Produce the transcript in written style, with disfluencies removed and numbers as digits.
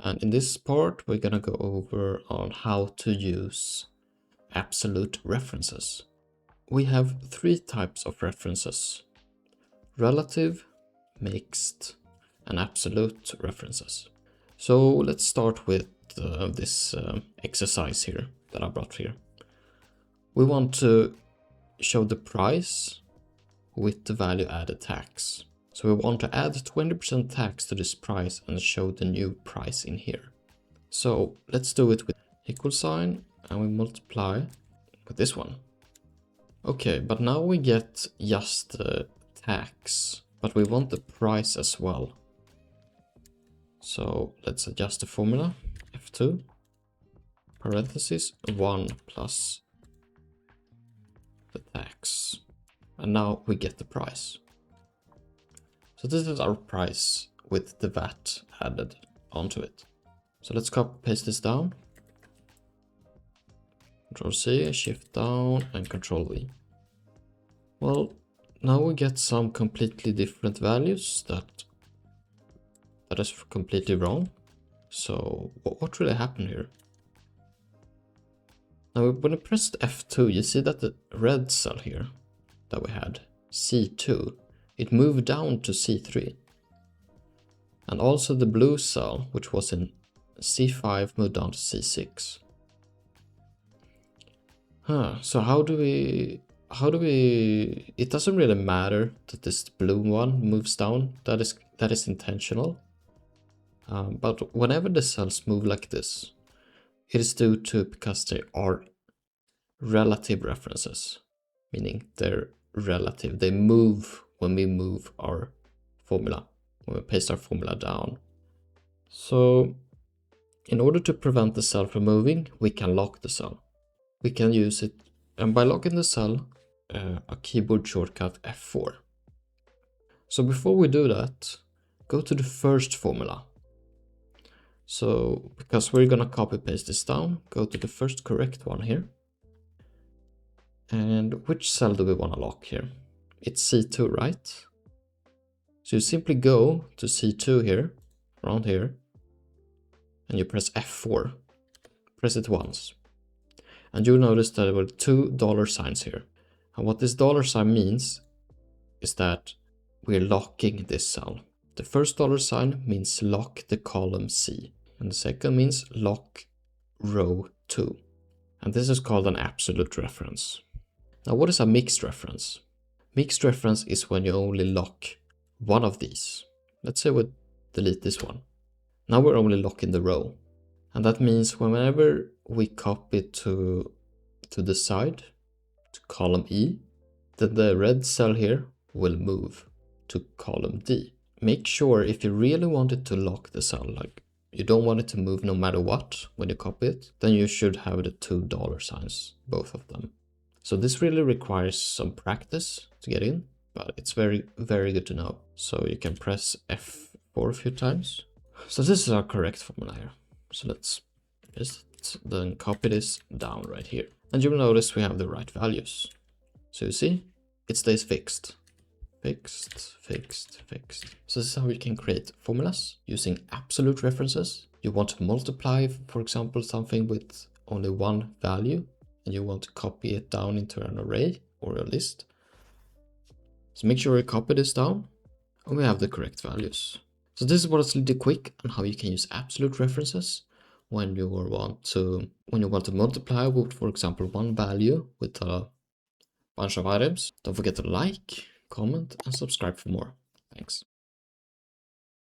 And in this part, we're gonna go over on how to use absolute references. We have three types of references: relative, mixed, and absolute references. So let's start with this exercise here that I brought here. We want to show the price with the value added tax. So we want to add 20% tax to this price and show the new price in here. So let's do it with equal sign, and we multiply with this one. Okay, but now we get just the tax, but we want the price as well. So let's adjust the formula, F2, parentheses 1 plus the tax. And now we get the price. So this is our price with the VAT added onto it. So let's copy paste this down. Control C, Shift down, and Control V. Well, now we get some completely different values that is completely wrong. So what really happened here? Now when I pressed F2, you see that the red cell here that we had, C2, it moved down to C3. And also the blue cell, which was in C5, moved down to C6. So how do we, it doesn't really matter that this blue one moves down, that is intentional. But whenever the cells move like this, it is due to because they are relative references, meaning they're relative. They move when we move our formula, when we paste our formula down. So in order to prevent the cell from moving, we can lock the cell. We can use it, and by locking the cell, a keyboard shortcut F4. So before we do that, go to the first formula. So because we're gonna copy paste this down, go to the first correct one here. And which cell do we want to lock here? It's C2, right? So you simply go to C2 here, around here, and you press F4. Press it once. And you'll notice that there were two dollar signs here. And what this dollar sign means is that we're locking this cell. The first dollar sign means lock the column C. And the second means lock row 2. And this is called an absolute reference. Now what is a mixed reference? Mixed reference is when you only lock one of these. Let's say we delete this one. Now we're only locking the row. And that means whenever we copy to the side, to column E, then the red cell here will move to column D. Make sure if you really want it to lock the cell, like you don't want it to move no matter what when you copy it, then you should have the two dollar signs, both of them. So this really requires some practice to get in, but it's very, very good to know. So you can press F4 a few times. So this is our correct formula here. So let's just then copy this down right here. And you will notice we have the right values. So you see, it stays fixed. Fixed, fixed, fixed. So this is how you can create formulas using absolute references. You want to multiply, for example, something with only one value, and you want to copy it down into an array or a list. So make sure you copy this down, and we have the correct values. So this is what it's really quick on how you can use absolute references when you want to multiply with, for example, one value with a bunch of items. Don't forget to like, comment, and subscribe for more. Thanks.